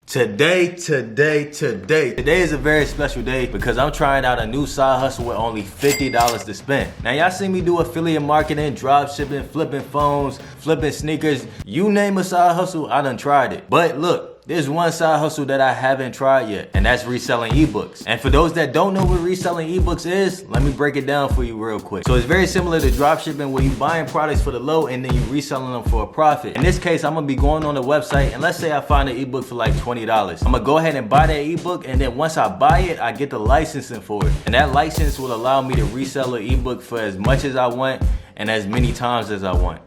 Today is a very special day because I'm trying out a new side hustle with only $50 to spend. Now y'all see me do affiliate marketing, drop shipping, flipping phones, flipping sneakers. You name a side hustle, I done tried it. But look, there's one side hustle that I haven't tried yet, and that's reselling ebooks. And for those that don't know what reselling ebooks is, let me break it down for you real quick. So it's very similar to drop shipping, where you buying products for the low and then you reselling them for a profit. In this case, I'm gonna be going on the website, and let's say I find an ebook for like $20. I'm gonna go ahead and buy that ebook, and then once I buy it, I get the licensing for it. And that license will allow me to resell an ebook for as much as I want and as many times as I want.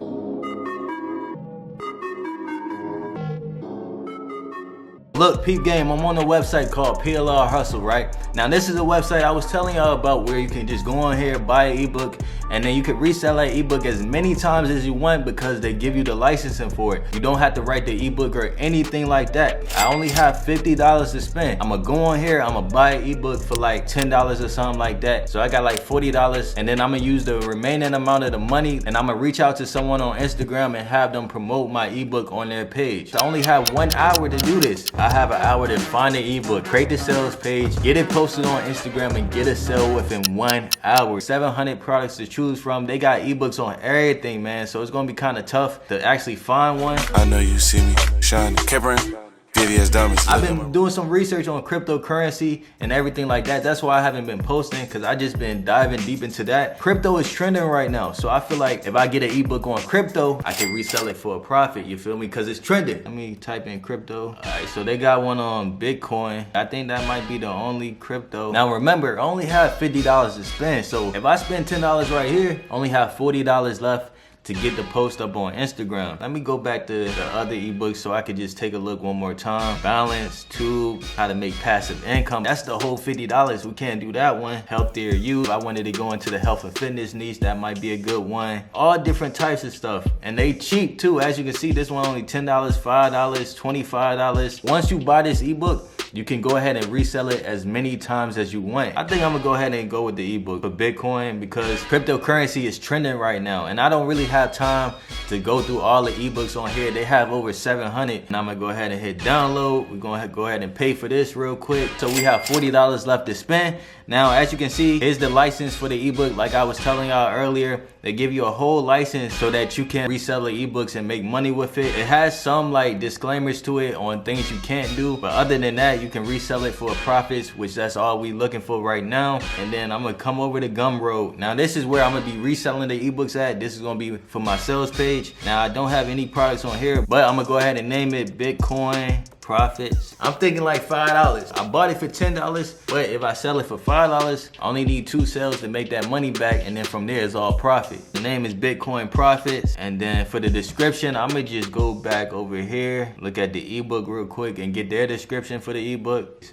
Look, peep game, I'm on a website called PLR Hustle, right? Now this is a website I was telling y'all about where you can just go on here, buy an ebook, and then you can resell that ebook as many times as you want because they give you the licensing for it. You don't have to write the ebook or anything like that. I only have $50 to spend. I'm gonna go on here, I'm gonna buy an ebook for like $10 or something like that. So I got like $40, and then I'm gonna use the remaining amount of the money, and I'm gonna reach out to someone on Instagram and have them promote my ebook on their page. So I only have 1 hour to do this. I have an hour to find the ebook, create the sales page, get it posted on Instagram, and get a sale within 1 hour. 700 products to choose from. They got ebooks on everything, man. So it's gonna be kind of tough to actually find one. I know you see me shining, capering. I've been doing some research on cryptocurrency and everything like that. That's why I haven't been posting, because I just been diving deep into that. Crypto is trending right now, so I feel like if I get an ebook on crypto, I can resell it for a profit, you feel me? Because it's trending. Let me type in crypto. All right, so they got one on Bitcoin. I think that might be the only crypto. Now remember, I only have $50 to spend, so if I spend $10 right here, I only have $40 left to get the post up on Instagram. Let me go back to the other ebooks so I could just take a look one more time. Balance, Tube, how to make passive income. That's the whole $50. We can't do that one. Healthier You. If I wanted to go into the health and fitness niche, that might be a good one. All different types of stuff. And they cheap too. As you can see, this one only $10, $5, $25. Once you buy this ebook, you can go ahead and resell it as many times as you want. I think I'm gonna go ahead and go with the ebook for Bitcoin because cryptocurrency is trending right now, and I don't really have time to go through all the ebooks on here. They have over 700, and I'm gonna go ahead and hit download. We're gonna go ahead and pay for this real quick. So we have $40 left to spend. Now, as you can see, here's the license for the ebook. Like I was telling y'all earlier, they give you a whole license so that you can resell the ebooks and make money with it. It has some like disclaimers to it on things you can't do, but other than that, you can resell it for profits, which that's all we looking for right now. And then I'm gonna come over to Gumroad. Now this is where I'm gonna be reselling the ebooks at. This is gonna be for my sales page. Now I don't have any products on here, but I'm gonna go ahead and name it Bitcoin Profits. I'm thinking like $5. I bought it for $10, but if I sell it for $5, I only need 2 sales to make that money back, and then from there it's all profit. The name is Bitcoin Profits, and then for the description, I'm gonna just go back over here, look at the ebook real quick, and get their description for the ebook.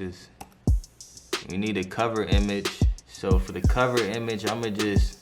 We need a cover image. So for the cover image, I'm gonna just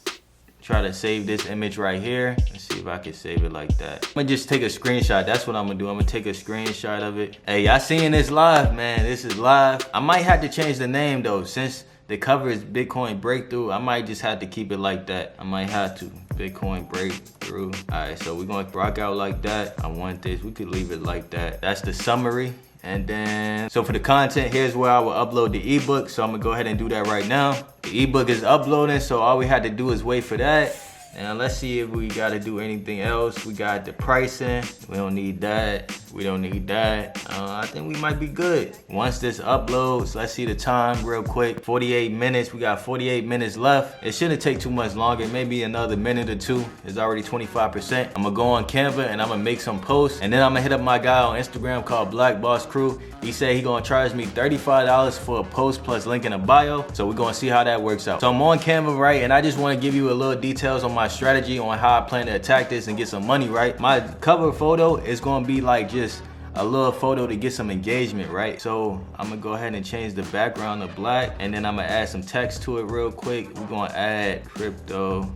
try to save this image right here. Let's see if I can save it like that. I'm gonna just take a screenshot. That's what I'm gonna do. I'm gonna take a screenshot of it. Hey, y'all seeing this live, man? This is live. I might have to change the name though. Since the cover is Bitcoin Breakthrough, I might just have to keep it like that. I might have to. Bitcoin Breakthrough. All right, so we're gonna rock out like that. I want this. We could leave it like that. That's the summary. And then, so for the content, here's where I will upload the ebook. So I'm gonna go ahead and do that right now. The ebook is uploading, so all we had to do is wait for that. And let's see if we gotta do anything else. We got the pricing. We don't need that. We don't need that. I think we might be good. Once this uploads, let's see the time real quick. 48 minutes. We got 48 minutes left. It shouldn't take too much longer. Maybe another minute or two. It's already 25%. I'm gonna go on Canva and I'm gonna make some posts. And then I'm gonna hit up my guy on Instagram called Black Boss Crew. He said he gonna charge me $35 for a post plus link in a bio. So we're gonna see how that works out. So I'm on Canva, right? And I just wanna give you a little details on my strategy on how I plan to attack this and get some money, right? My cover photo is gonna be like just a little photo to get some engagement, right? So I'm gonna go ahead and change the background to black, and then I'm gonna add some text to it real quick. We're gonna add crypto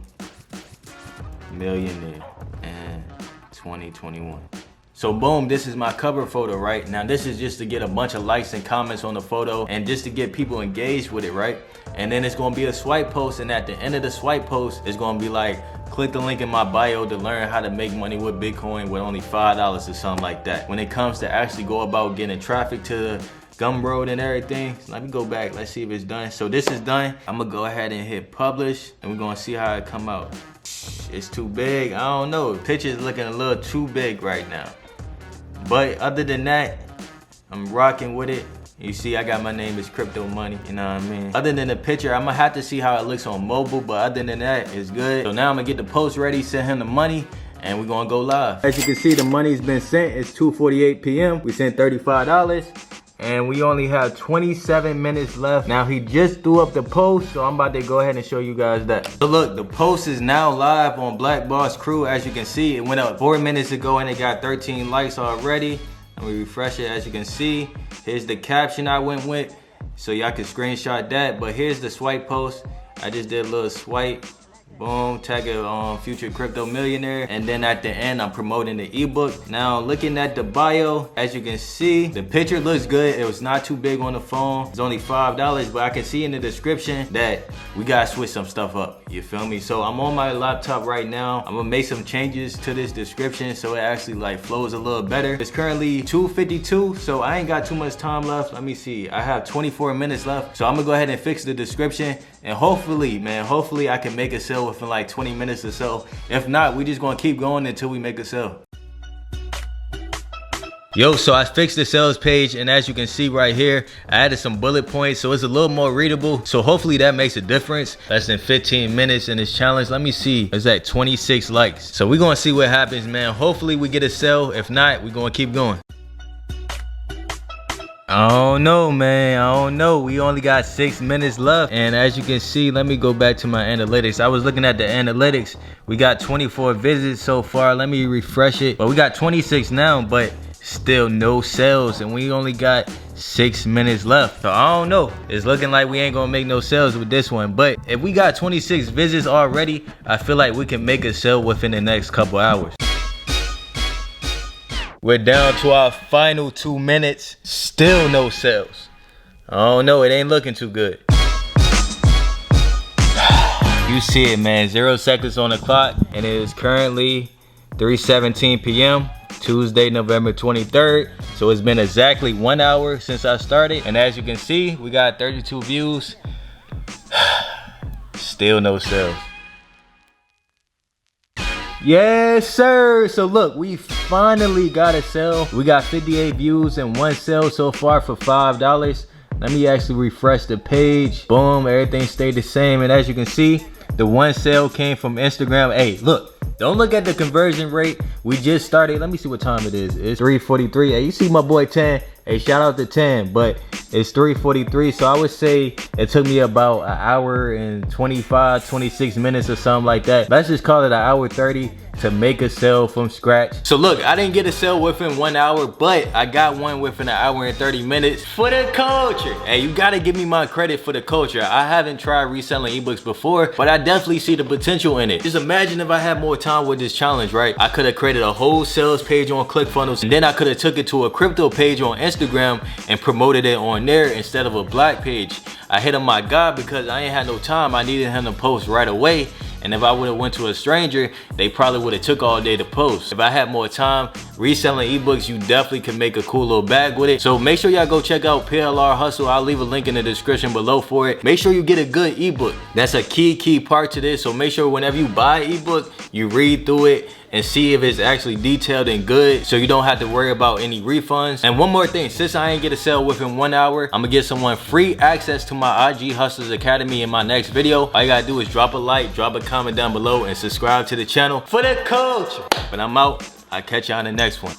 millionaire in 2021. So boom, this is my cover photo, right? Now this is just to get a bunch of likes and comments on the photo and just to get people engaged with it, right? And then it's gonna be a swipe post, and at the end of the swipe post, it's gonna be like click the link in my bio to learn how to make money with Bitcoin with only $5 or something like that. When it comes to actually go about getting traffic to the Gumroad and everything, let me go back, let's see if it's done. So this is done. I'm gonna go ahead and hit publish and we're gonna see how it come out. It's too big, I don't know. The picture's looking a little too big right now. But other than that, I'm rocking with it. You see, I got my name is Crypto Money, you know what I mean? Other than the picture, I'm gonna have to see how it looks on mobile, but other than that, it's good. So now I'm gonna get the post ready, send him the money, and we're gonna go live. As you can see, the money's been sent. It's 2:48 p.m. We sent $35, and we only have 27 minutes left. Now, he just threw up the post, so I'm about to go ahead and show you guys that. So look, the post is now live on Black Boss Crew. As you can see, it went up 4 minutes ago, and it got 13 likes already. And we refresh it, as you can see. Here's the caption I went with, so y'all can screenshot that. But here's the swipe post. I just did a little swipe. Boom, tag it on Future Crypto Millionaire. And then at the end, I'm promoting the ebook. Now, looking at the bio, as you can see, the picture looks good. It was not too big on the phone. It's only $5, but I can see in the description that we gotta switch some stuff up. You feel me? So I'm on my laptop right now. I'm gonna make some changes to this description so it actually like flows a little better. It's currently 2:52, so I ain't got too much time left. Let me see. I have 24 minutes left. So I'm gonna go ahead and fix the description. And hopefully, man, hopefully I can make a sale within like 20 minutes or so. If not, we just gonna keep going until we make a sale. Yo, so I fixed the sales page, and as you can see right here, I added some bullet points so it's a little more readable. So hopefully that makes a difference. Less than 15 minutes in this challenge. Let me see, it's at 26 likes. So we're gonna see what happens, man. Hopefully we get a sale. If not, we're gonna keep going. I don't know, man. I don't know. We only got 6 minutes left. And as you can see, let me go back to my analytics. I was looking at the analytics. We got 24 visits so far. Let me refresh it. But we got 26 now, but still no sales. And we only got 6 minutes left. So I don't know. It's looking like we ain't gonna make no sales with this one. But if we got 26 visits already, I feel like we can make a sale within the next couple hours. We're down to our final 2 minutes. Still no sales. I don't know, it ain't looking too good. You see it, man. 0 seconds on the clock, and it is currently 3:17 p.m. Tuesday, November 23rd. So it's been exactly 1 hour since I started, and as you can see, we got 32 views. Still no sales. Yes, sir. So look, we finally got a sale. We got 58 views and 1 sale so far for $5. Let me actually refresh the page. Boom, everything stayed the same. And as you can see, the 1 sale came from Instagram. Hey, look, don't look at the conversion rate. We just started. Let me see what time it is. It's 3:43. Hey, you see my boy 10. Hey, shout out to 10, but it's 3:43. So I would say it took me about an hour and 25, 26 minutes or something like that. Let's just call it an hour 30 to make a sale from scratch. So look, I didn't get a sale within 1 hour, but I got one within an hour and 30 minutes for the culture. Hey, you gotta give me my credit for the culture. I haven't tried reselling ebooks before, but I definitely see the potential in it. Just imagine if I had more time with this challenge, right? I could have created a whole sales page on ClickFunnels, and then I could have took it to a crypto page on Instagram and promoted it on there instead of a black page. I hit up my guy because I ain't had no time. I needed him to post right away. And if I would have went to a stranger, they probably would have took all day to post. If I had more time, reselling ebooks, you definitely can make a cool little bag with it. So make sure y'all go check out PLR Hustle. I'll leave a link in the description below for it. Make sure you get a good ebook. That's a key part to this. So make sure whenever you buy an ebook, you read through it and see if it's actually detailed and good, so you don't have to worry about any refunds. And one more thing, since I ain't get a sale within 1 hour, I'm gonna give someone free access to my IG Hustlers Academy in my next video. All you gotta do is drop a like, drop a comment down below, and subscribe to the channel for the culture. But I'm out. I'll catch y'all in the next one.